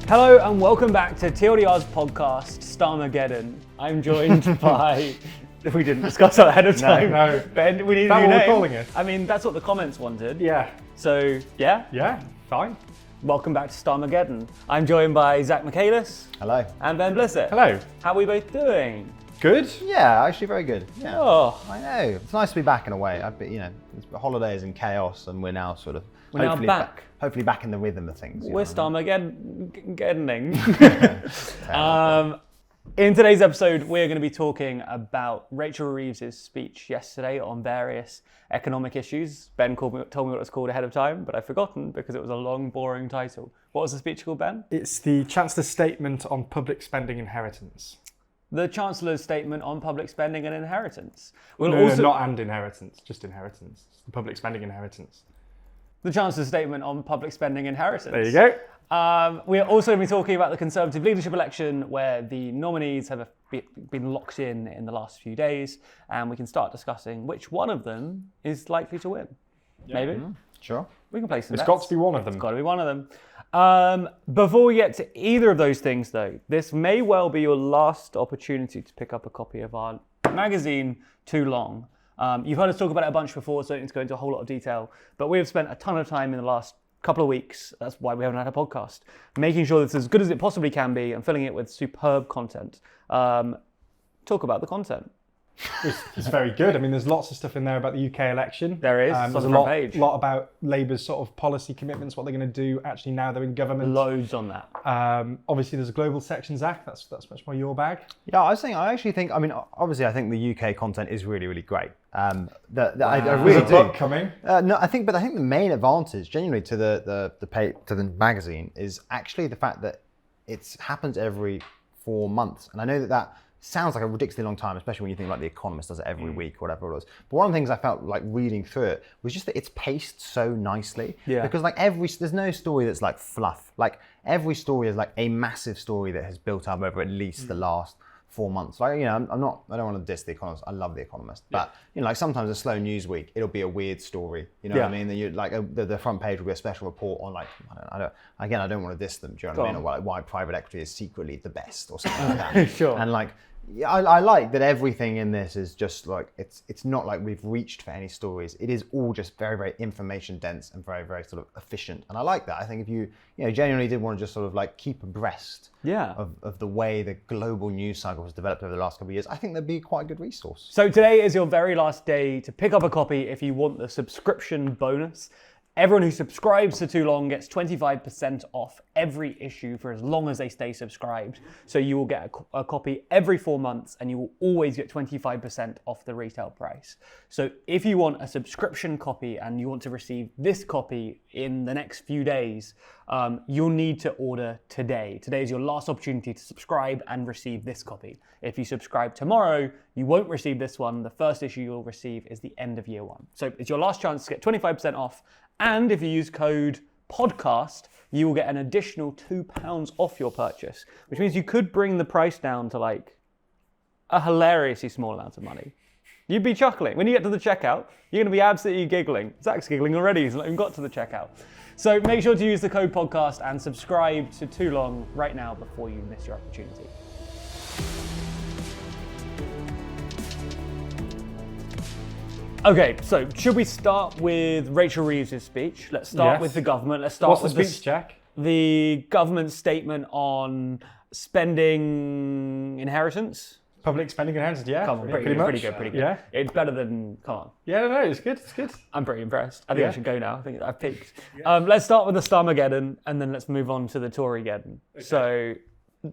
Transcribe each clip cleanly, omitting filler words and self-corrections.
Hello and welcome back to TLDR's podcast, Starmergeddon. I'm joined by... We didn't discuss that ahead of time. No. Ben, we need a new That's what name. we're calling it. I mean, that's what the comments wanted. Yeah. So, yeah? Yeah, fine. Welcome back to Starmergeddon. I'm joined by Zach Michaelis. Hello. And Ben Blissett. Hello. How are we both doing? Good? Yeah, actually very good. Yeah. Oh. I know. It's nice to be back in a way. It's holidays and chaos, and we're now sort of back. Hopefully back in the rhythm of things. We're Starmergeddoning. In today's episode, we're going to be talking about Rachel Reeves' speech yesterday on various economic issues. Ben told me what it was called ahead of time, but I've forgotten because it was a long, boring title. What was the speech called, Ben? It's the Chancellor's statement on public spending inheritance. The Chancellor's statement on public spending and inheritance. No, not and inheritance, just inheritance. It's the public spending inheritance. The Chancellor's statement on public spending inheritance. There you go. We are also going to be talking about the Conservative leadership election, where the nominees have been locked in the last few days, and we can start discussing which one of them is likely to win. Yeah. Maybe? Mm-hmm. Sure. We can play some It's bets. got to be one of them. It's got to be one of them. Before we get to either of those things, though, this may well be your last opportunity to pick up a copy of our magazine, Too Long. You've heard us talk about it a bunch before, so I don't need to go into a whole lot of detail, but we have spent a ton of time in the last couple of weeks, that's why we haven't had a podcast, making sure it's as good as it possibly can be and filling it with superb content. Talk about the content. It's very good. I mean, there's lots of stuff in there about the UK election. There is. There's a lot about Labour's sort of policy commitments, what they're going to do actually now they're in government. Loads on that. Obviously, there's a global section, Zach. That's much more your bag. Yeah, I actually think, obviously I think the UK content is really, really great. I really There's a do. book coming. No, I think the main advantage, genuinely, to the magazine is actually the fact that it happens every 4 months, and I know that sounds like a ridiculously long time, especially when you think like The Economist does it every week or whatever it was. But one of the things I felt like reading through it was just that it's paced so nicely. Yeah. Because there's no story that's like fluff. Like every story is like a massive story that has built up over at least the last 4 months. Like, I don't want to diss The Economist. I love The Economist. But, like sometimes a slow news week, it'll be a weird story. You know what I mean? Then you like the front page will be a special report on like, I don't want to diss them. Do you know what I mean? Or like why private equity is secretly the best or something like that. Sure. And like, yeah, I like that everything in this is just like, it's not like we've reached for any stories. It is all just very, very information dense and very, very sort of efficient. And I like that. I think if you genuinely did want to just sort of like keep abreast of the way the global news cycle has developed over the last couple of years, I think that'd be quite a good resource. So today is your very last day to pick up a copy if you want the subscription bonus. Everyone who subscribes to Too Long gets 25% off every issue for as long as they stay subscribed. So you will get a copy every 4 months, and you will always get 25% off the retail price. So if you want a subscription copy and you want to receive this copy in the next few days, you'll need to order today. Today is your last opportunity to subscribe and receive this copy. If you subscribe tomorrow, you won't receive this one. The first issue you'll receive is the end of year one. So it's your last chance to get 25% off. And if you use code PODCAST, you will get an additional £2 off your purchase, which means you could bring the price down to like a hilariously small amount of money. You'd be chuckling. When you get to the checkout, you're going to be absolutely giggling. Zach's giggling already. He's not even got to the checkout. So make sure to use the code PODCAST and subscribe to Too Long right now before you miss your opportunity. Okay, so should we start with Rachel Reeves' speech? Let's start with the government. Let's start with the speech, Jack? The government statement on spending inheritance. Public spending inheritance, yeah. Come on, pretty good. Yeah. It's better than, come on. Yeah, no, it's good. I'm pretty impressed. I think I should go now. I think I've peaked. Let's start with the Starmergeddon, and then let's move on to the Torygeddon. Okay. So,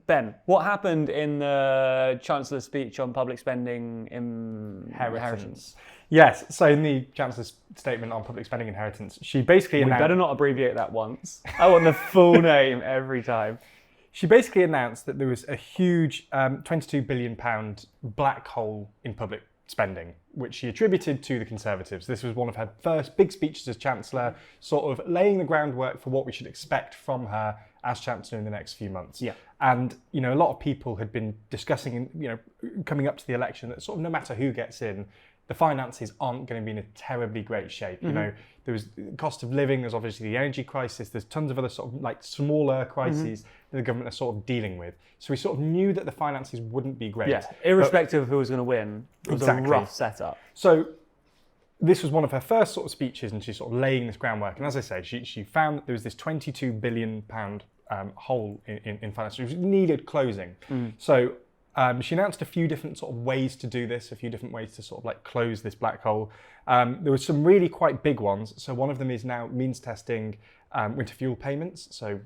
Ben, what happened in the Chancellor's speech on public spending inheritance? Yes, so in the Chancellor's statement on public spending inheritance, she basically announced... We better not abbreviate that once. I want the full name every time. She basically announced that there was a huge £22 billion black hole in public spending, which she attributed to the Conservatives. This was one of her first big speeches as Chancellor, sort of laying the groundwork for what we should expect from her as Chancellor in the next few months. Yeah. And, you know, a lot of people had been discussing, you know, coming up to the election that sort of no matter who gets in, the finances aren't going to be in a terribly great shape. You know, there was cost of living, there's obviously the energy crisis, there's tons of other sort of like smaller crises that the government are sort of dealing with. So we sort of knew that the finances wouldn't be great. Yeah, irrespective of who was going to win, it was a rough setup. So this was one of her first sort of speeches, and she's sort of laying this groundwork. And as I said, she found that there was this £22 billion hole in finance which needed closing. So she announced a few different sort of ways to do this, a few different ways to sort of like close this black hole. There were some really quite big ones. So one of them is now means testing winter fuel payments. So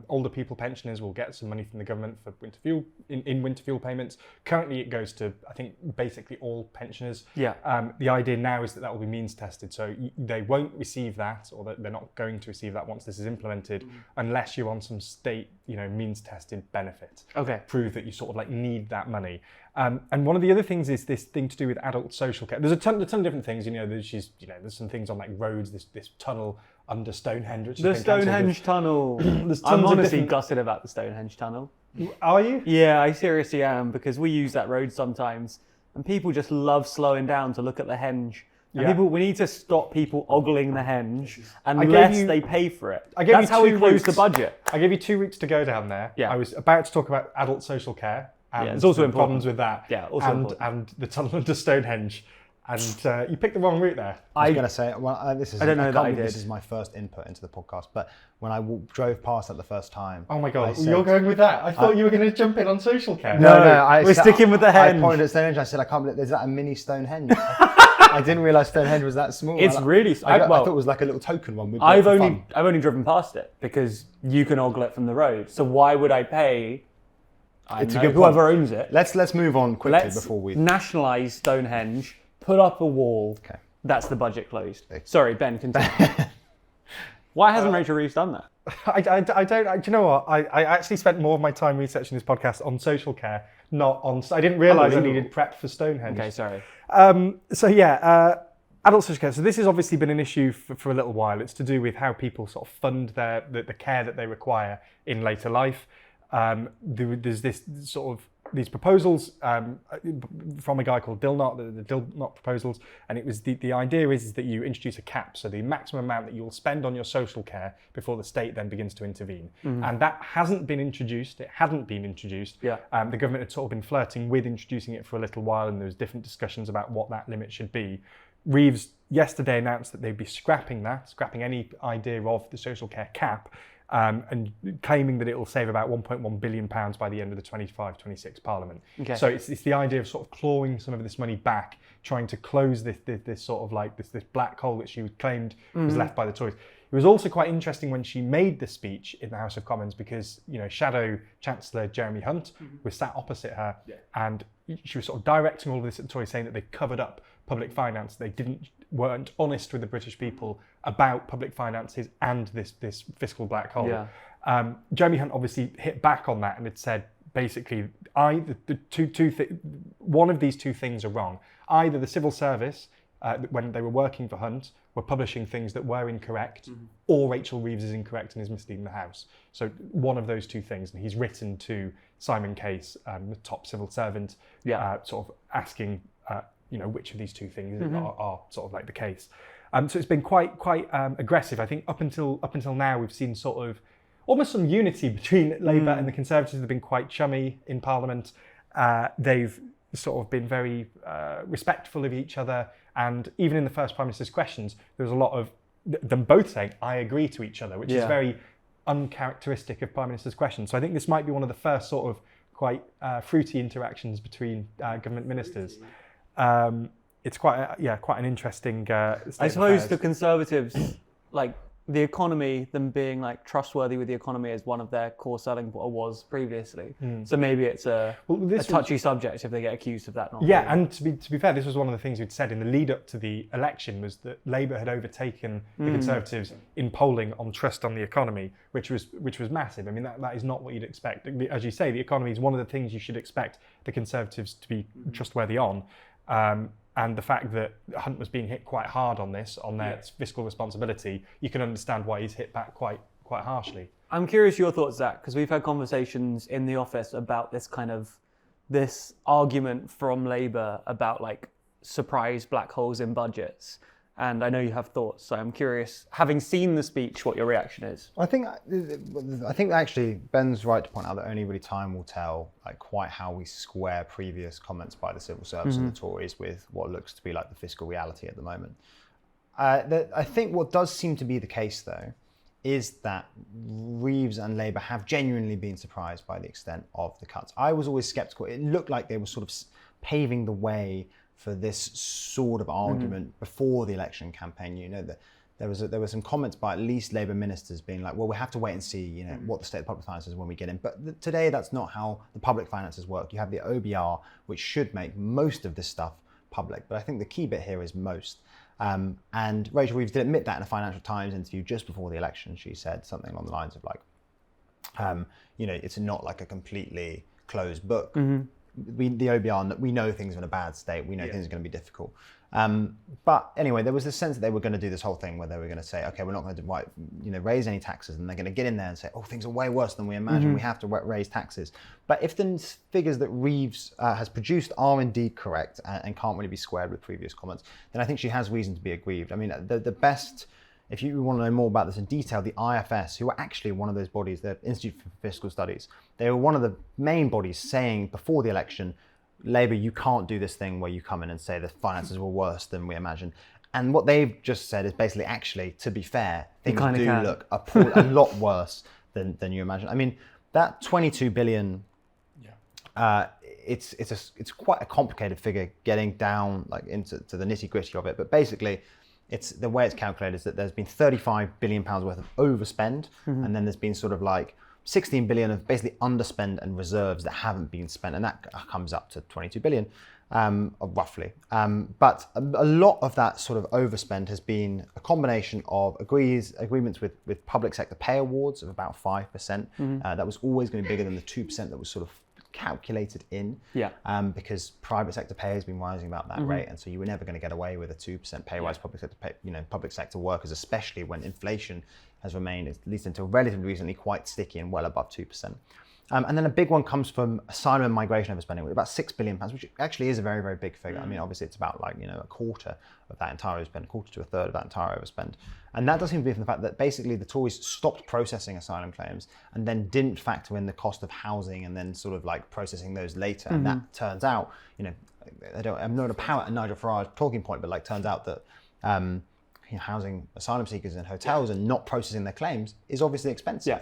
older people, pensioners, will get some money from the government for winter fuel in winter fuel payments. Currently, it goes to, I think, basically all pensioners. Yeah. The idea now is that that will be means tested, so they won't receive that, or that they're not going to receive that once this is implemented, unless you're on some state, means tested benefit. Okay. Prove that you sort of like need that money. And one of the other things is this thing to do with adult social care. There's a ton of different things. There's some things on like roads. This tunnel under Stonehenge, which The Stonehenge tunnel. I'm honestly gutted about the Stonehenge tunnel. Are you? Yeah, I seriously am, because we use that road sometimes, and people just love slowing down to look at the henge. And we need to stop people ogling the henge unless they pay for it. That's how we close the budget. I gave you 2 weeks to go down there. Yeah. I was about to talk about adult social care. And it's also important. Problems with that. Yeah, also important. And the tunnel under Stonehenge. And you picked the wrong route there. I was going to say, I don't know that I did. This is my first input into the podcast, but when I drove past that the first time. Oh my God, you're going with that? I thought you were going to jump in on social care. No, we're sticking with the henge. I pointed at Stonehenge. I said, I can't believe, is that a mini Stonehenge? I didn't realise Stonehenge was that small. It's really. I thought it was like a little token one. I've only driven past it because you can ogle it from the road. So why would I pay? It's a good whoever owns it. Let's move on quickly before we nationalise Stonehenge. Put up a wall. Okay. That's the budget closed. Sorry, Ben, continue. Why hasn't Rachel Reeves done that? I don't. Do you know what? I actually spent more of my time researching this podcast on social care, not on. I didn't realise I needed prep for Stonehenge. Okay, sorry. Adult social care. So this has obviously been an issue for a little while. It's to do with how people sort of fund the care that they require in later life. There's this sort of these proposals from a guy called Dilnot, the Dilnot proposals, and it was the idea is that you introduce a cap, so the maximum amount that you'll spend on your social care before the state then begins to intervene. And that hasn't been introduced. It hadn't been introduced. Yeah. The government had sort of been flirting with introducing it for a little while, and there was different discussions about what that limit should be. Reeves yesterday announced that they'd be scrapping any idea of the social care cap, and claiming that it will save about £1.1 billion by the end of the 25-26 Parliament. Okay. So it's the idea of sort of clawing some of this money back, trying to close this sort of like this black hole which she claimed was left by the Tories. It was also quite interesting when she made the speech in the House of Commons because, Shadow Chancellor Jeremy Hunt was sat opposite her, and she was sort of directing all of this at the Tories, saying that they covered up public finance. They weren't honest with the British people about public finances and this fiscal black hole. Yeah. Jeremy Hunt obviously hit back on that and had said, basically, one of these two things are wrong. Either the civil service, when they were working for Hunt, were publishing things that were incorrect, or Rachel Reeves is incorrect and is misleading the House. So one of those two things. And he's written to Simon Case, the top civil servant, sort of asking, which of these two things are sort of like the case. So it's been quite aggressive. I think up until now we've seen sort of almost some unity between Labour and the Conservatives. They've been quite chummy in Parliament. They've sort of been very respectful of each other. And even in the first Prime Minister's questions, there was a lot of them both saying, I agree to each other, which is very uncharacteristic of Prime Minister's questions. So I think this might be one of the first sort of quite fruity interactions between government ministers. It's quite an interesting I suppose the Conservatives, like the economy, them being like trustworthy with the economy is one of their core selling was previously. So maybe it's a touchy subject if they get accused of that. And to be fair, this was one of the things we'd said in the lead up to the election, was that Labour had overtaken the Conservatives in polling on trust on the economy, which was massive. I mean, that is not what you'd expect. As you say, the economy is one of the things you should expect the Conservatives to be trustworthy on. And the fact that Hunt was being hit quite hard on their fiscal responsibility, you can understand why he's hit back quite harshly. I'm curious your thoughts, Zach, because we've had conversations in the office about this argument from Labour about like surprise black holes in budgets. And I know you have thoughts, so I'm curious, having seen the speech, what your reaction is. I think actually Ben's right to point out that only really time will tell like quite how we square previous comments by the civil service and the Tories with what looks to be like the fiscal reality at the moment. I think what does seem to be the case though is that Reeves and Labour have genuinely been surprised by the extent of the cuts. I was always sceptical. It looked like they were sort of paving the way for this sort of argument before the election campaign. You know, that there were some comments by at least Labour ministers being like, well, we have to wait and see, you know, what the state of public finances is when we get in. But today, that's not how the public finances work. You have the OBR, which should make most of this stuff public. But I think the key bit here is most. And Rachel Reeves did admit that in a Financial Times interview just before the election. She said something along the lines of like, you know, it's not like a completely closed book. The OBR, we know things are in a bad state. We know things are going to be difficult. But anyway, there was this sense that they were going to do this whole thing where they were going to say, okay, we're not going to raise any taxes, and they're going to get in there and say, oh, things are way worse than we imagine. We have to raise taxes. But if the figures that Reeves has produced are indeed correct and can't really be squared with previous comments, then I think she has reason to be aggrieved. I mean, the best. If you want to know more about this in detail, the IFS, who are actually one of those bodies, the Institute for Fiscal Studies, they were one of the main bodies saying before the election, Labour, you can't do this thing where you come in and say the finances were worse than we imagine. And what they've just said is basically, actually, to be fair, things do look a lot worse than you imagine. I mean, that 22 billion, it's quite a complicated figure getting down like into the nitty gritty of it. But basically, it's the way it's calculated is that there's been 35 billion pounds worth of overspend, and then there's been sort of like 16 billion of basically underspend and reserves that haven't been spent, and that comes up to 22 billion, roughly. But a lot of that sort of overspend has been a combination of agreements with public sector pay awards of about 5%. That was always going to be bigger than the 2% that was sort of calculated in, because private sector pay has been rising about that rate, and so you were never going to get away with a 2% pay rise. Public sector pay, public sector workers, especially when inflation has remained, at least until relatively recently, quite sticky and well above 2%. And then a big one comes from asylum and migration overspending, with about £6 billion, which actually is a very, very big figure. I mean, obviously it's about like, a quarter of that entire overspend, a quarter to a third of that entire overspend. And that does seem to be from the fact that basically the Tories stopped processing asylum claims and then didn't factor in the cost of housing and then sort of like processing those later. And that turns out, I'm not going to pout at Nigel Farage's talking point, but like turns out that housing asylum seekers in hotels and not processing their claims is obviously expensive.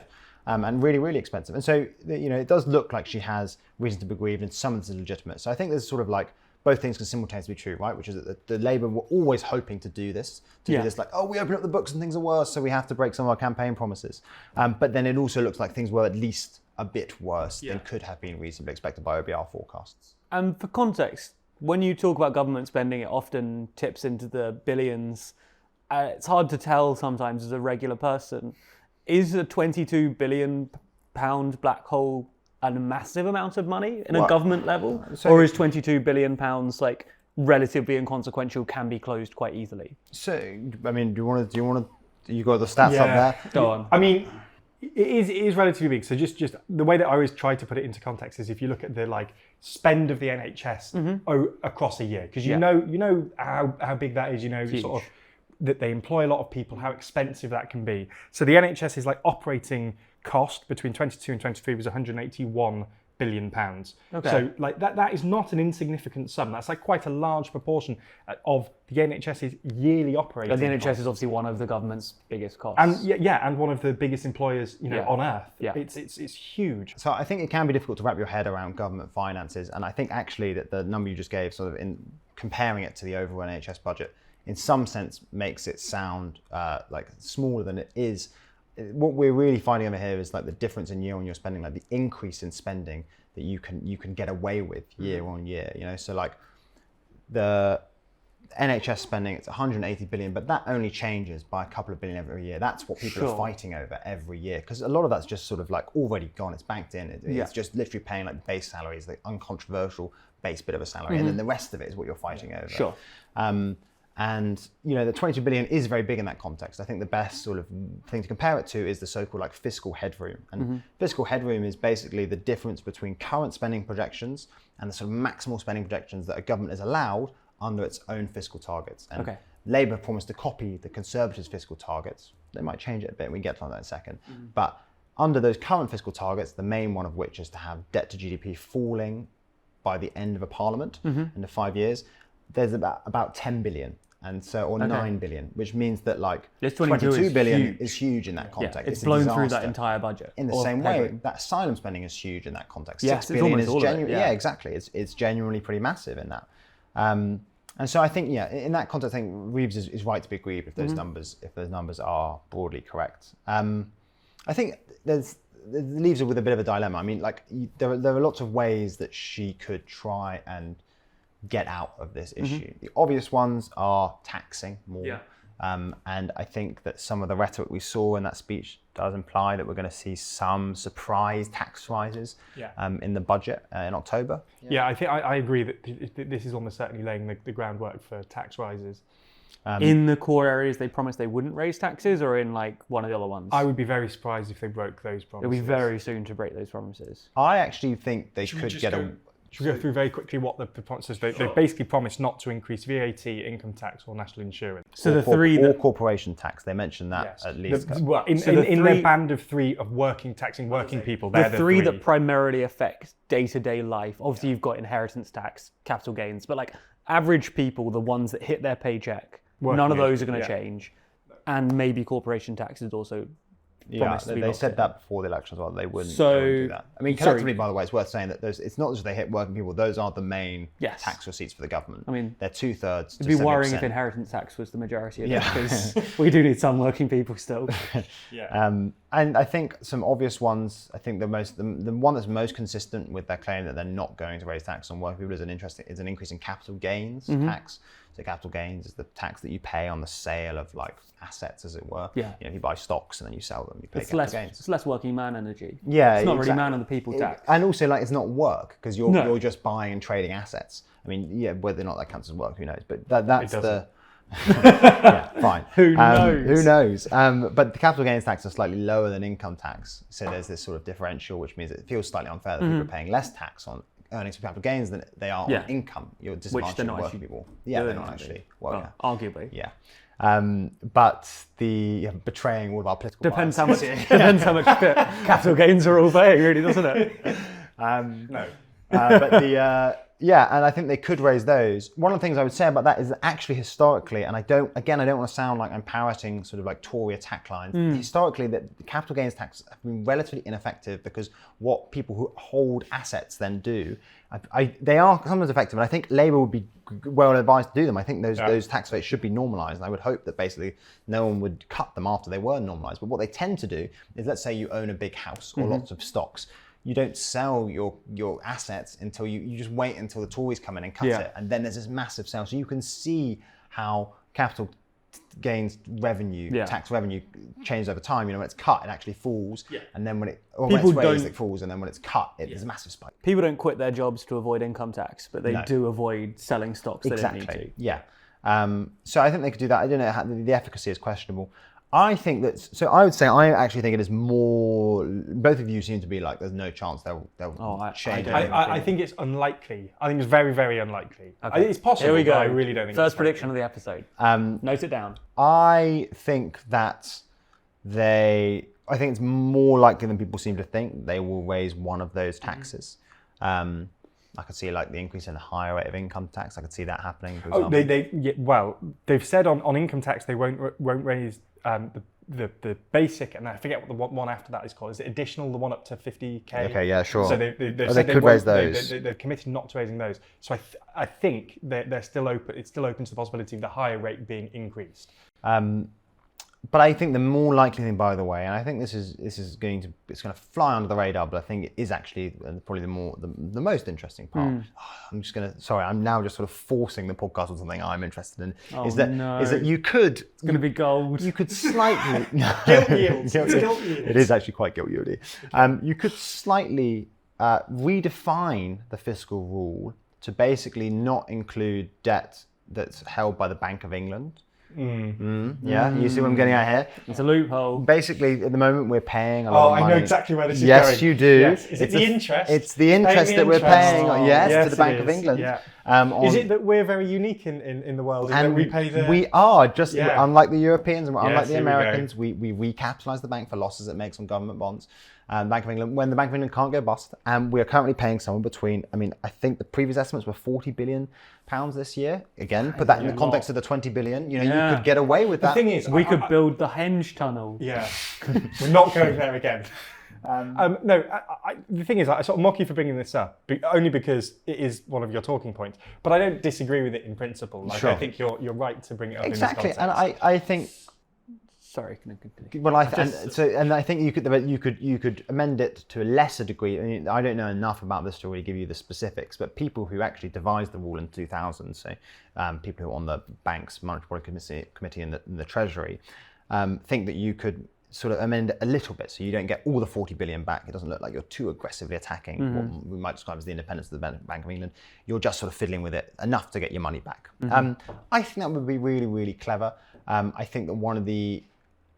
And really, really expensive. And so, it does look like she has reason to be aggrieved, and some of this is legitimate. So I think there's sort of like both things can simultaneously be true, right? Which is that the Labour were always hoping to do this, do this like, oh, we open up the books and things are worse, so we have to break some of our campaign promises. But then it also looks like things were at least a bit worse than could have been reasonably expected by OBR forecasts. And for context, when you talk about government spending, it often tips into the billions. It's hard to tell sometimes as a regular person. Is a £22 billion black hole a massive amount of money in a government level? Or is £22 billion like relatively inconsequential, can be closed quite easily? So, I mean, do you want to, you got the stats up there? Go on. I mean, it is relatively big. So just the way that I always try to put it into context is if you look at the like spend of the NHS across a year, because you know how big that is, Huge. Sort of that they employ a lot of people, how expensive that can be. So the NHS is like operating cost between 22 and 23 was £181 billion. Okay. So like that is not an insignificant sum. That's like quite a large proportion of the NHS's yearly operating But the NHS costs. is obviously one of the government's biggest costs. And and one of the biggest employers, on earth. Yeah. It's huge. So I think it can be difficult to wrap your head around government finances, and I think actually that the number you just gave, sort of in comparing it to the overall NHS budget, in some sense makes it sound like smaller than it is. What we're really finding over here is like the difference in year-on-year spending, like the increase in spending that you can get away with year on year. So like the NHS spending, it's 180 billion, but that only changes by a couple of billion every year. That's what people are fighting over every year, because a lot of that's just sort of like already gone. It's banked in. It's just literally paying like base salaries, the uncontroversial base bit of a salary, and then the rest of it is what you're fighting over. And the 22 billion is very big in that context. I think the best sort of thing to compare it to is the so-called like fiscal headroom. And fiscal headroom is basically the difference between current spending projections and the sort of maximal spending projections that a government is allowed under its own fiscal targets. And Okay. Labour promised to copy the Conservatives' fiscal targets. They might change it a bit. We can get to that in a second. But under those current fiscal targets, the main one of which is to have debt to GDP falling by the end of a parliament in the 5 years, there's about 10 billion. And so, or 9 billion, which means that like This 22 billion is is huge in that context. It's a blown through that disaster. entire budget. In the Or same headroom. way, that asylum spending is huge in that context. Yes, 6 it's billion almost is all of it, genuinely, yeah. exactly. It's genuinely pretty massive in that. And so I think, in that context, I think Reeves is right to be aggrieved if those numbers are broadly correct. I think it leaves her with a bit of a dilemma. I mean, like there are lots of ways that she could try and get out of this issue. The obvious ones are taxing more. Yeah. And I think that some of the rhetoric we saw in that speech does imply that we're going to see some surprise tax rises in the budget in October. Yeah, I think I agree that this is almost certainly laying the groundwork for tax rises. In the core areas they promised they wouldn't raise taxes, or in like one of the other ones? I would be very surprised if they broke those promises. It'll be very soon to break those promises. I actually think they Should we could just get go- a... Should we go through very quickly what the promises? They've basically promised not to increase VAT, income tax, or national insurance. So the three or that corporation tax, they mentioned that Yes. at least. Well, in So the their three- band of three of taxing working people, they're the three that primarily affect day-to-day life. Obviously, you've got inheritance tax, capital gains, but like average people, the ones that hit their paycheck, none of those are going to change. And maybe corporation tax is also promised to be they locked said in. that before the election as well. They wouldn't So- do that. I mean, collectively, by the way, it's worth saying that it's not just they hit working people; those are the main Yes. tax receipts for the government. I mean, they're 2/3. It'd be worrying if inheritance tax was the majority of it, Yeah. because we do need some working people still. And I think some obvious ones. I think the one that's most consistent with their claim that they're not going to raise tax on working people is an increase in capital gains tax. So capital gains is the tax that you pay on the sale of like assets, as it were. Yeah. If you buy stocks and then you sell them, you pay It's capital gains. less working man energy. Yeah, It's not really exactly. man of the people tax. And also, like, it's not work because No. you're just buying and trading assets. I mean, whether or not that counts as work, who knows? But that's the fine. Who knows? Who knows? But the capital gains tax is slightly lower than income tax, so there's this sort of differential, which means it feels slightly unfair that people are paying less tax on earnings from capital gains than they are on income. You're Which disadvantaging they're not working actually people. Yeah, they're not doing, actually. Well, Well, arguably. yeah. But the betraying all of our political Depends how bias. much depends how much capital gains are all paying, really, doesn't it? No. And I think they could raise those. One of the things I would say about that is that actually historically, and I don't want to sound like I'm parroting sort of like Tory attack lines. Historically, that capital gains tax have been relatively ineffective because what people who hold assets then do, they are sometimes effective, and I think Labour would be well advised to do them. I think those tax rates should be normalised, and I would hope that basically no one would cut them after they were normalised. But what they tend to do is, let's say you own a big house or lots of stocks. You don't sell your assets until you just wait until the Tories come in and cut it, and then there's this massive sale. So you can see how capital gains revenue, tax revenue changes over time. When it's cut, it actually falls, and then when it's raised, it falls, and then when it's cut, there's a massive spike. People don't quit their jobs to avoid income tax, but they do avoid selling stocks they don't need to. Yeah. So I think they could do that. I don't know how the efficacy is questionable. I think that. So I would say I actually think it is more. Both of you seem to be like, there's no chance they'll change. I think it's unlikely. I think it's very, very unlikely. Okay. It's possible. Here we go. But I really don't think. First it's prediction of the episode. Note it down. I think that I think it's more likely than people seem to think they will raise one of those taxes. I could see like the increase in the higher rate of income tax. I could see that happening. For example. They've said on income tax they won't raise the basic, and I forget what the one after that is called. Is it additional, the one up to 50k? Okay, yeah, sure. So they've they said could raise those. They're committed not to raising those. So I think they're still open. It's still open to the possibility of the higher rate being increased. But I think the more likely thing, by the way, and I think it's going to fly under the radar, but I think it is actually probably the most interesting part. I'm now just sort of forcing the podcast on something I'm interested in. Is that you could? It's going to be gold. You could slightly Guilt yields. Guilt yields. It is actually quite guilt yieldy. You could slightly redefine the fiscal rule to basically not include debt that's held by the Bank of England. Yeah, you see what I'm getting at here? It's a loophole. Basically, at the moment, we're paying a lot of money. I know exactly where this is going. Yes, you do. Yes. Is it the interest? It's the interest that we're paying, to the Bank of is. England. Yeah. Is it that we're very unique in the world? And that we pay the... we are just Yeah. unlike the Europeans and unlike the here we go. Americans. We recapitalize the bank for losses it makes on government bonds. Bank of England, when the Bank of England can't go bust, and we are currently paying somewhere between. I mean, I think the previous estimates were £40 billion this year. Again, put that in the context of the 20 billion. You know, you could get away with that. The thing is, We could build the Henge Tunnel. Yeah, we're not going there again. No, the thing is, I sort of mock you for bringing this up, only because it is one of your talking points. But I don't disagree with it in principle. Like, Sure. I think you're right to bring it up Exactly, in this context. and I think. Sorry, can I continue? Well, I think you could amend it to a lesser degree. I mean, I don't know enough about this to really give you the specifics, but people who actually devised the rule in 2000, so people who are on the bank's monetary policy committee and the Treasury, think that you could sort of amend it a little bit so you don't get all the 40 billion back. It doesn't look like you're too aggressively attacking what we might describe as the independence of the Bank of England. You're just sort of fiddling with it enough to get your money back. I think that would be really, really clever. I think that one of the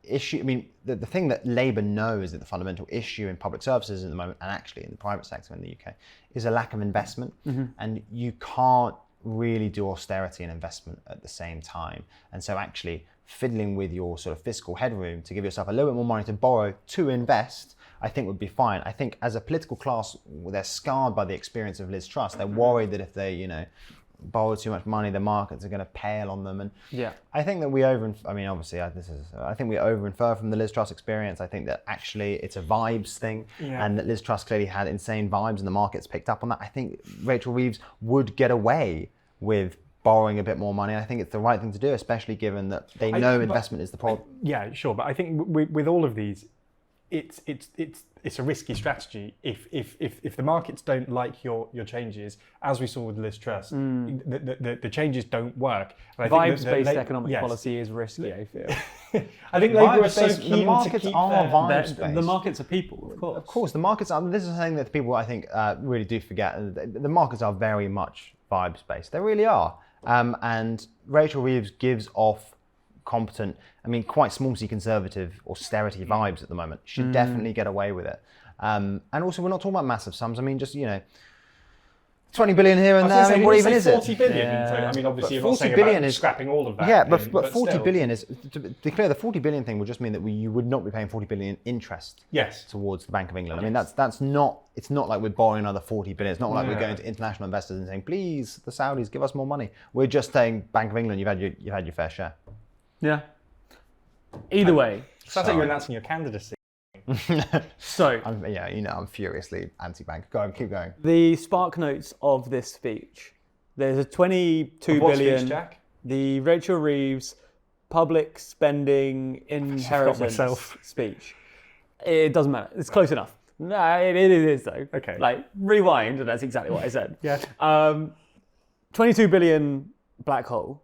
the thing that Labour know is that the fundamental issue in public services at the moment, and actually in the private sector in the UK, is a lack of investment. And you can't really do austerity and investment at the same time. And so actually fiddling with your sort of fiscal headroom to give yourself a little bit more money to borrow to invest, I think would be fine. I think as a political class, they're scarred by the experience of Liz Truss. They're worried that if they, borrow too much money, the markets are going to pale on them. And I think that we I think we over-infer from the Liz Truss experience. I think that actually it's a vibes thing, and that Liz Truss clearly had insane vibes and the markets picked up on that. I think Rachel Reeves would get away with borrowing a bit more money. I think it's the right thing to do, especially given that they know investment is the problem. Yeah, sure, but I think with all of these, it's a risky strategy if the markets don't like your changes, as we saw with Liz Truss. The changes don't work. Vibes-based economic policy is risky, I feel. I think Labour are so keen the markets to keep are vibes-based. The markets are people, of course. Of course, the markets are. This is something that people I think really do forget. The markets are very much vibes-based. They really are. And Rachel Reeves gives off competent, quite small c conservative austerity vibes at the moment. Should definitely get away with it. And also, we're not talking about massive sums. Just 20 billion here and there. What even is it? 40 billion. Yeah. So, obviously, you're 40 not saying billion about is scrapping all of that. Yeah, but 40 still. billion is, to be clear, the 40 billion thing would just mean that you would not be paying 40 billion in interest towards the Bank of England. That's not, it's not like we're borrowing another 40 billion. It's not like we're going to international investors and saying, please, the Saudis, give us more money. We're just saying, Bank of England, you've had your fair share. Yeah. Either way. Sounds like you're announcing your candidacy. So, I'm furiously anti-bank. Go on, keep going. the spark notes of this speech. There's a 22 What billion. speech, Jack? The Rachel Reeves public spending inheritance myself. speech. It doesn't matter. It's close enough. No, it is though. Okay. Like rewind, and that's exactly what I said. Yeah. 22 billion black hole.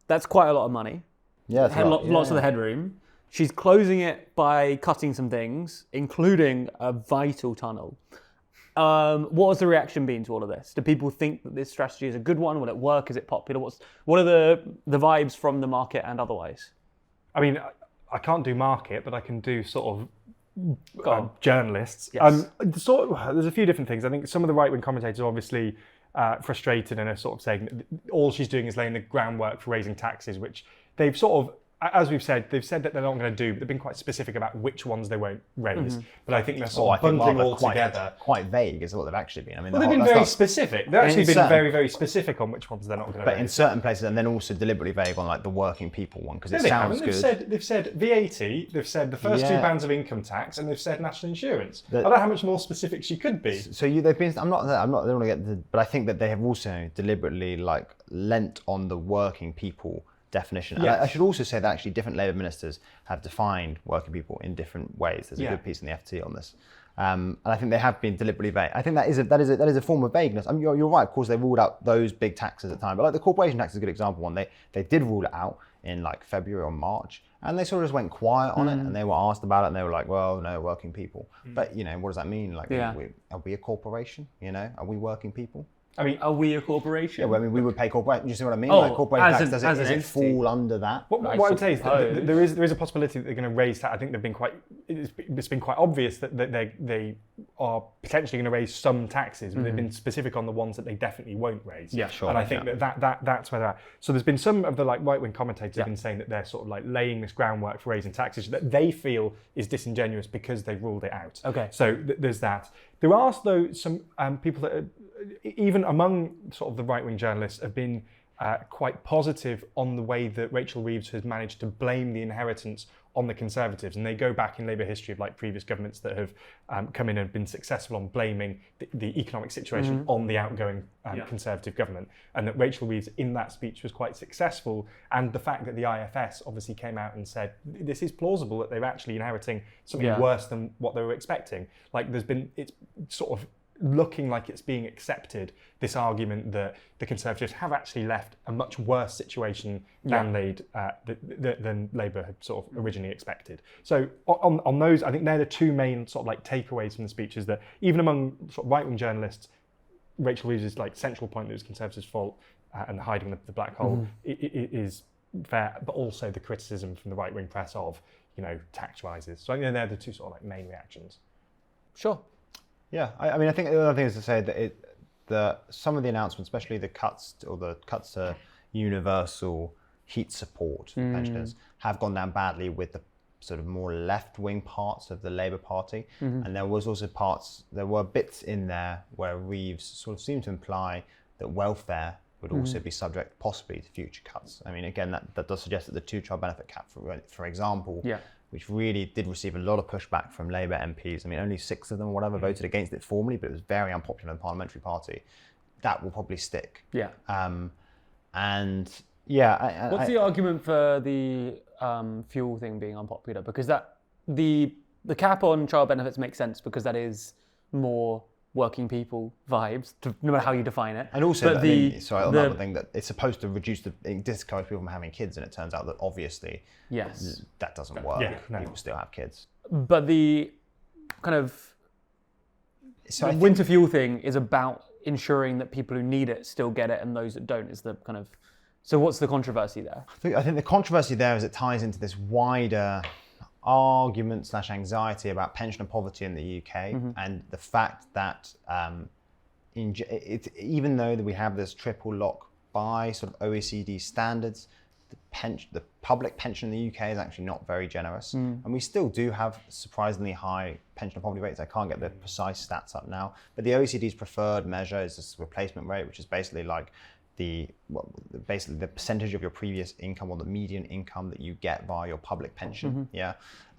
That's quite a lot of money. Yeah, Had lots of the headroom. She's closing it by cutting some things, including a vital tunnel. What has the reaction been to all of this? Do people think that this strategy is a good one? Will it work? Is it popular? What are the vibes from the market and otherwise? I can't do market, but I can do sort of journalists. Yes. There's a few different things. I think some of the right-wing commentators are obviously frustrated and are sort of saying that all she's doing is laying the groundwork for raising taxes, which they've sort of, as we've said, they've said that they're not going to do, but they've been quite specific about which ones they won't raise. But I think they're sort of bundling all together. Quite vague is what they've actually been. They've been very specific. They've actually been very, very specific on which ones they're not going to raise. But in certain places, and then also deliberately vague on like the working people one, because it sounds good. They've said VAT, they've said the first two bands of income tax, and they've said national insurance. I don't know how much more specific she could be. So they've been. I don't want to get. But I think that they have also deliberately lent on the working people definition. Yes. And I should also say that actually different Labour ministers have defined working people in different ways. There's a good piece in the FT on this. And I think they have been deliberately vague. I think that is a form of vagueness. You're right, of course they ruled out those big taxes at the time, but like the corporation tax is a good example one. They did rule it out in like February or March, and they sort of just went quiet on it, and they were asked about it, and they were like, well, no, working people. But what does that mean? Like, are we a corporation? Are we working people? I mean, Are we a corporation? Well, I mean, we would pay corporate. You see what I mean? Oh, Like corporate tax, as does an it fall under that? what I would say is that there is a possibility that they're going to raise that. I think it's been quite obvious that they are potentially going to raise some taxes, but they've been specific on the ones that they definitely won't raise. Yeah, sure. And I think that's where they're at. So there's been some of the like right-wing commentators have been saying that they're sort of like laying this groundwork for raising taxes that they feel is disingenuous because they've ruled it out. Okay. So there's that. There are though some people that are, even among sort of the right-wing journalists have been quite positive on the way that Rachel Reeves has managed to blame the inheritance on the Conservatives, and they go back in Labour history of like previous governments that have come in and been successful on blaming the economic situation on the outgoing Conservative government, and that Rachel Reeves in that speech was quite successful, and the fact that the IFS obviously came out and said this is plausible that they're actually inheriting something worse than what they were expecting. Like it's sort of looking like it's being accepted, this argument that the Conservatives have actually left a much worse situation than than Labour had sort of originally expected. So on those, I think they're the two main sort of like takeaways from the speech, is that even among sort of right-wing journalists, Rachel Reeves' like central point that it was Conservatives' fault and hiding the black hole is fair, but also the criticism from the right-wing press of, tax rises. So I think they're the two sort of like main reactions. Sure. Yeah, I mean, I think the other thing is to say that some of the announcements, especially the cuts to universal heat support for pensioners, have gone down badly with the sort of more left-wing parts of the Labour Party. And there were bits in there where Reeves sort of seemed to imply that welfare would also be subject possibly to future cuts. I mean, again, that does suggest that the two-child benefit cap, for example, which really did receive a lot of pushback from Labour MPs. I mean, only 6 of them or whatever voted against it formally, but it was very unpopular in the parliamentary party. That will probably stick. Yeah. What's the argument for the fuel thing being unpopular? Because the cap on child benefits makes sense because that is more working people vibes, no matter how you define it. And also, another thing that it's supposed to discourage people from having kids, and it turns out that obviously that doesn't work. People still have kids. But the kind of winter fuel thing is about ensuring that people who need it still get it, and those that don't is the kind of. So what's the controversy there? I think the controversy there is it ties into this wider argument / anxiety about pensioner poverty in the UK, and the fact that even though that we have this triple lock by sort of OECD standards, the public pension in the UK is actually not very generous, and we still do have surprisingly high pensioner poverty rates. I can't get the precise stats up now, but the OECD's preferred measure is this replacement rate, which is basically like the percentage of your previous income or the median income that you get via your public pension.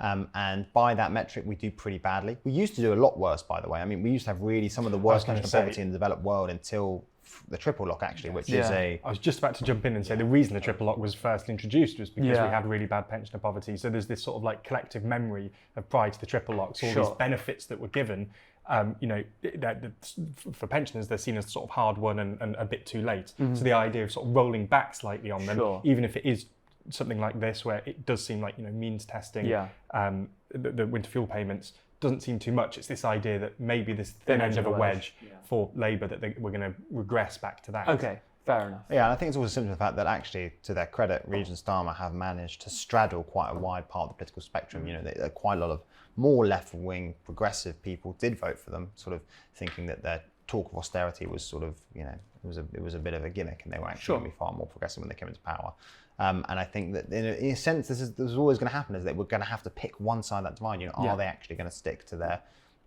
And by that metric, we do pretty badly. We used to do a lot worse, by the way. I mean, we used to have really some of the worst pension poverty in the developed world until the triple lock, actually, which is I was just about to jump in and say the reason the triple lock was first introduced was because we had really bad pensioner poverty. So there's this sort of like collective memory of prior to the triple locks, all these benefits that were given. For pensioners, they're seen as sort of hard won and a bit too late. So the idea of sort of rolling back slightly on them, even if it is something like this, where it does seem like means testing, the winter fuel payments doesn't seem too much. It's this idea that maybe this thin end of a wedge for Labour that we're going to regress back to that. Okay. Fair enough. Yeah, and I think it's also simple the fact that actually, to their credit, Reeves and Starmer have managed to straddle quite a wide part of the political spectrum. Quite a lot of more left-wing progressive people did vote for them, sort of thinking that their talk of austerity was sort of, it was a bit of a gimmick, and they were actually going to be far more progressive when they came into power. And I think that in a sense, this is always going to happen, is that we're going to have to pick one side of that divide. Are they actually going to stick to their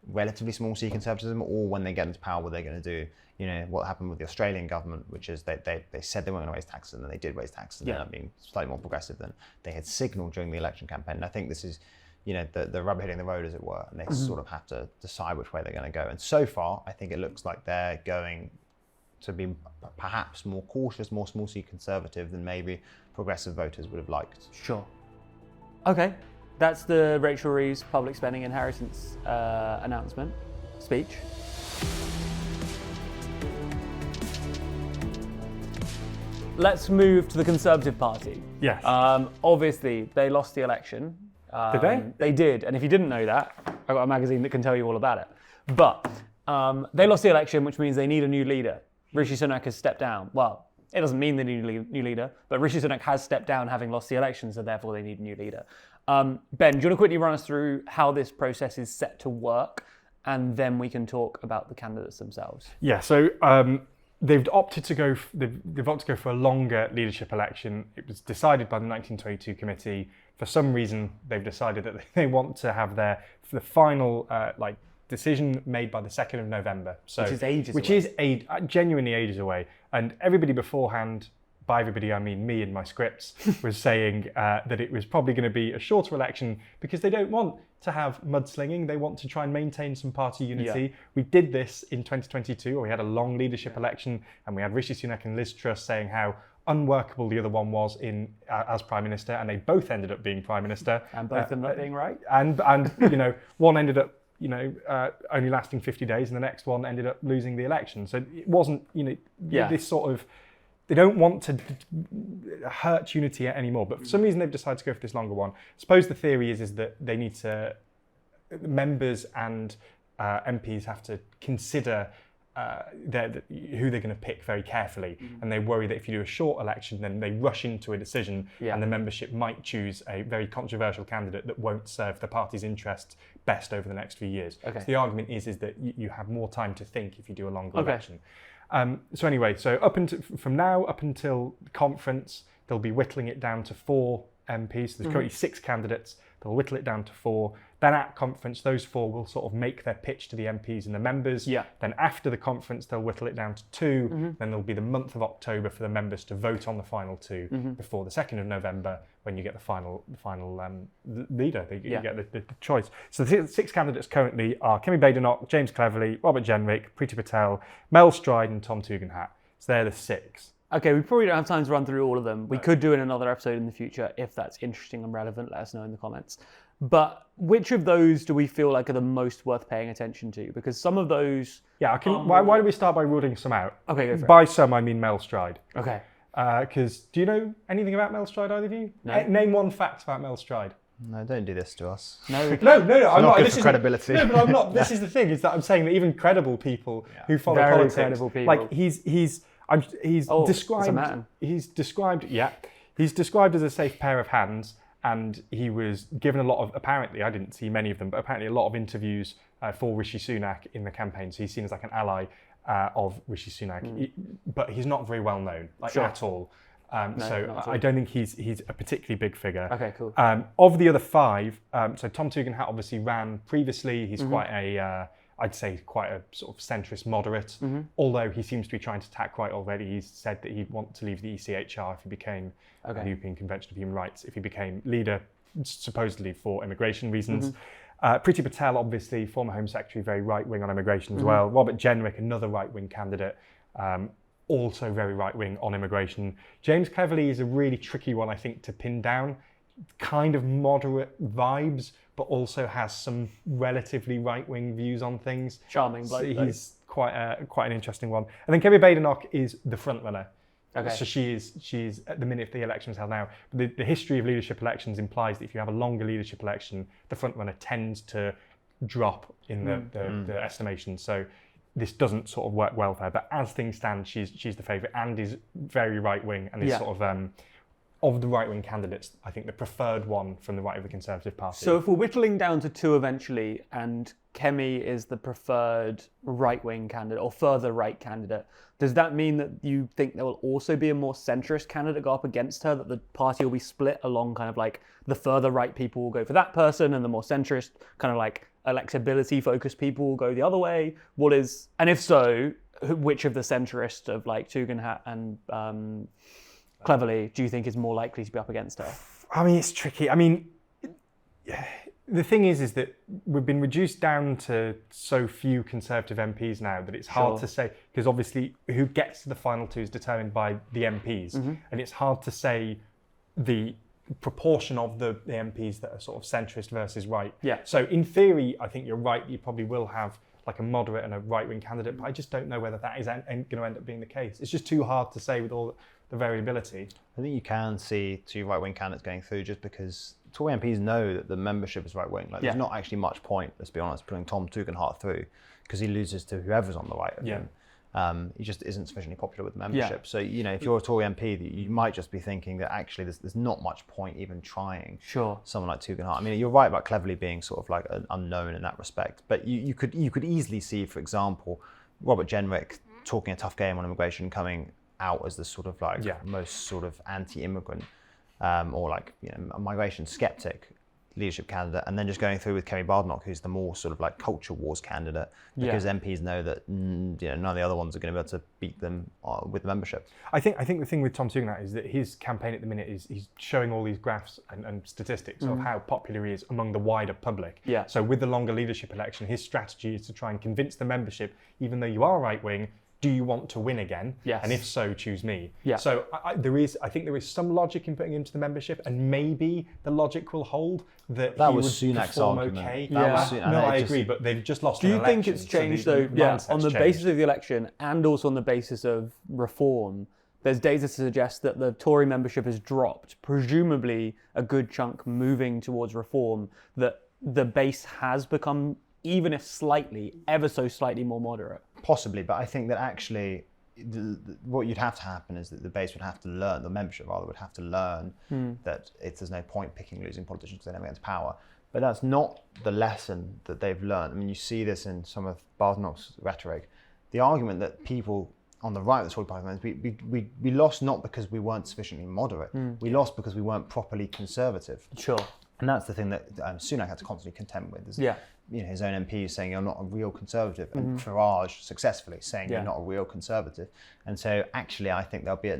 relatively small C conservatism, or when they get into power, what they're going to do? What happened with the Australian government, which is they said they weren't going to raise taxes, and then they did raise taxes, and ended up being slightly more progressive than they had signalled during the election campaign. And I think this is, the rubber hitting the road, as it were, and they sort of have to decide which way they're going to go. And so far, I think it looks like they're going to be perhaps more cautious, more small C conservative than maybe progressive voters would have liked. Sure. Okay, that's the Rachel Reeves public spending inheritance speech. Let's move to the Conservative Party. Yes. Obviously, they lost the election. Did they? They did, and if you didn't know that, I've got a magazine that can tell you all about it. But they lost the election, which means they need a new leader. Rishi Sunak has stepped down. Well, it doesn't mean they need a new leader, but Rishi Sunak has stepped down having lost the election, so therefore they need a new leader. Ben, do you want to quickly run us through how this process is set to work, and then we can talk about the candidates themselves? Yeah, so they've opted to go for a longer leadership election. It was decided by the 1922 committee. For some reason, they've decided that they want to have the final decision made by the 2nd of November. So, which is ages which away. is genuinely ages away. And everybody beforehand, by everybody I mean me in my scripts, was saying that it was probably going to be a shorter election because they don't want to have mudslinging. They want to try and maintain some party unity. Yeah. We did this in 2022, where we had a long leadership election, and we had Rishi Sunak and Liz Truss saying how unworkable the other one was as Prime Minister, and they both ended up being Prime Minister. And both ended up being right. And one ended up only lasting 50 days, and the next one ended up losing the election. So it wasn't, this sort of, they don't want to hurt unity anymore, but for some reason they've decided to go for this longer one. I suppose the theory is that they need to, members and MPs have to consider who they're going to pick very carefully, and they worry that if you do a short election, then they rush into a decision, and the membership might choose a very controversial candidate that won't serve the party's interests best over the next few years. Okay. So the argument is that you have more time to think if you do a longer election. So from now up until the conference, they'll be whittling it down to 4 MPs. So there's currently 6 candidates. They'll whittle it down to 4. Then at conference, those 4 will sort of make their pitch to the MPs and the members. Yeah. Then after the conference, they'll whittle it down to 2. Then there'll be the month of October for the members to vote on the final 2 before the 2nd of November, when you get the final leader. You get the choice. So the 6 candidates currently are Kemi Badenoch, James Cleverly, Robert Jenrick, Priti Patel, Mel Stride, and Tom Tugendhat. So they're the 6. Okay, we probably don't have time to run through all of them. We could do in another episode in the future if that's interesting and relevant. Let us know in the comments. But which of those do we feel like are the most worth paying attention to? Because some of those... Yeah, why don't we start by ruling some out? Okay, go for it. By some, I mean Mel Stride. Okay. Because do you know anything about Mel Stride, either of you? No. Name one fact about Mel Stride. No, don't do this to us. No, No, I'm not. Good This for is credibility. No, but I'm not. This is the thing, is that I'm saying that even credible people who follow Very politics, credible people. like he's described. He's described as a safe pair of hands, and he was given a lot of, apparently, I didn't see many of them, but apparently a lot of interviews for Rishi Sunak in the campaign. So he's seen as like an ally of Rishi Sunak, but he's not very well known, at all. I don't think he's a particularly big figure. Okay, cool. Of the other 5, so Tom Tugendhat obviously ran previously. He's quite a, I'd say quite a sort of centrist moderate, although he seems to be trying to tack right already. He's said that he'd want to leave the ECHR if he became the European Convention of Human Rights, if he became leader, supposedly for immigration reasons. Priti Patel, obviously, former Home Secretary, very right-wing on immigration as well. Robert Jenrick, another right-wing candidate, also very right-wing on immigration. James Cleverly is a really tricky one, I think, to pin down. Kind of moderate vibes, but also has some relatively right-wing views on things. Charming bloke. So he's quite an interesting one. And then Kemi Badenoch is the front runner. Okay. So she's at the minute the election's held now. The history of leadership elections implies that if you have a longer leadership election, the front runner tends to drop in the estimation. So this doesn't sort of work well for her. But as things stand, she's the favourite and is very right-wing and is sort of the right-wing candidates, I think the preferred one from the right of the Conservative Party. So if we're whittling down to 2 eventually, and Kemi is the preferred right-wing candidate or further right candidate, does that mean that you think there will also be a more centrist candidate go up against her, that the party will be split along kind of like the further right people will go for that person and the more centrist kind of like electability focused people will go the other way? And if so, which of the centrists of like Tugendhat and Cleverly do you think is more likely to be up against her? I mean, it's tricky. I mean, the thing is that we've been reduced down to so few Conservative MPs now that it's hard to say, because obviously who gets to the final 2 is determined by the MPs, and it's hard to say the proportion of the MPs that are sort of centrist versus right. Yeah. So in theory, I think you're right. You probably will have like a moderate and a right-wing candidate, but I just don't know whether that is going to end up being the case. It's just too hard to say with all the variability. I think you can see 2 right-wing candidates going through just because Tory MPs know that the membership is right-wing. Like, there's not actually much point, let's be honest, putting Tom Tugendhat through because he loses to whoever's on the right of him. he just isn't sufficiently popular with membership. So, you know, if you're a Tory MP, you might just be thinking that actually there's not much point even trying someone like Tugendhat. I mean, you're right about Cleverly being sort of like an unknown in that respect, but you could easily see, for example, Robert Jenrick talking a tough game on immigration, coming out as the sort of like most sort of anti-immigrant or like, you know, a migration skeptic leadership candidate, and then just going through with Kemi Badenoch, who's the more sort of like culture wars candidate, because MPs know that you know, none of the other ones are going to be able to beat them with membership. I think the thing with Tom Tugendhat is that his campaign at the minute is he's showing all these graphs and statistics of how popular he is among the wider public. So with the longer leadership election, his strategy is to try and convince the membership, even though you are right wing, do you want to win again? And if so, choose me. So I think there is some logic in putting him to the membership, and maybe the logic will hold that he was would Sunak's perform argument. okay. I agree, but they've just lost an Do you election. think it's changed though? On the basis of the election and also on the basis of reform, there's data to suggest that the Tory membership has dropped, presumably a good chunk moving towards reform, that the base has become, even if slightly, ever so slightly more moderate. Possibly, but I think that actually what you'd have to happen is that the base would have to learn, the membership rather would have to learn that there's no point picking losing politicians because they never get into power. But that's not the lesson that they've learned. I mean, you see this in some of Badenoch's rhetoric. The argument that people on the right of the Tory party, we lost not because we weren't sufficiently moderate, we lost because we weren't properly conservative. And that's the thing that Sunak had to constantly contend with. Is, you know, his own MPs saying you're not a real conservative, and Farage successfully saying you're not a real conservative. And so actually I think there'll be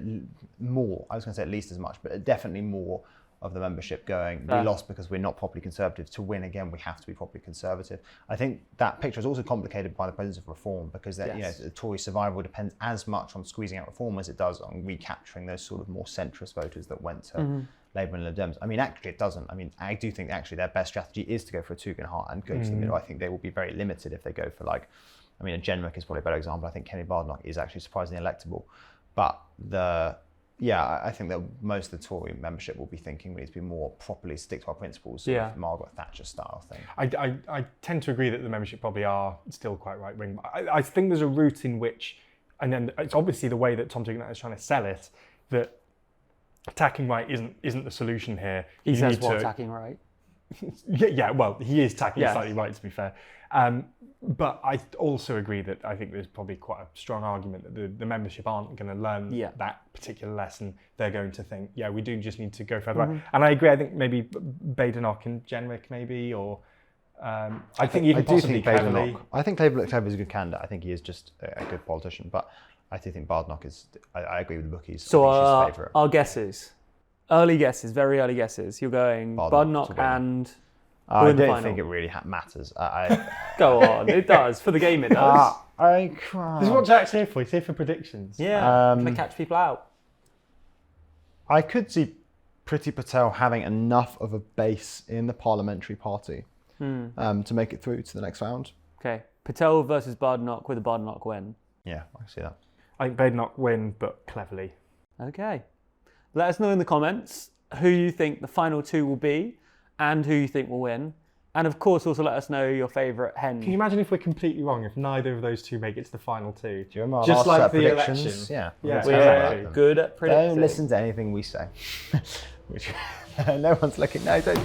more, I was going to say at least as much, but definitely more of the membership going, we lost because we're not properly conservative. To win again, we have to be properly conservative. I think that picture is also complicated by the presence of reform, because that, you know, the Tory survival depends as much on squeezing out reform as it does on recapturing those sort of more centrist voters that went to Labour and Lib Dems. I mean, actually it doesn't. I mean, I do think actually their best strategy is to go for a Tugendhat and go to the middle. I think they will be very limited if they go for like, I mean, a Jenrick is probably a better example. I think Kemi Badenoch is actually surprisingly electable. But I think that most of the Tory membership will be thinking we need to be more properly stick to our principles, sort of Margaret Thatcher style thing. I tend to agree that the membership probably are still quite right wing. I think there's a route in which, and then it's obviously the way that Tom Tugendhat is trying to sell it, that attacking right isn't the solution here. He says what, attacking right? Well, he is attacking slightly right, to be fair. But I also agree that I think there's probably quite a strong argument that the membership aren't going to learn that particular lesson. They're going to think, we do just need to go further right. And I agree, I think maybe Badenoch and Jenrick maybe, or I think even possibly Cleverly. I think Cleverly is a good candidate. I think he is just a good politician, but I do think Badenoch is, I agree with the bookies. So our guesses, early guesses, very early guesses. You're going Badenoch and... I don't think it really matters. Go on, it does. For the game it does. This is what Jack's here for. He's here for predictions. To catch people out. I could see Priti Patel having enough of a base in the parliamentary party to make it through to the next round. Okay, Patel versus Badenoch with a Badenoch win. Yeah, I can see that. I think Badenoch win, but cleverly. Okay. Let us know in the comments who you think the final two will be and who you think will win. And of course, also let us know your favourite hen. Can you imagine if we're completely wrong, if neither of those two make it to the final two? Do you remember just like the predictions? election? Yeah. We're good at predicting. Don't listen to anything we say. No one's looking. No, don't.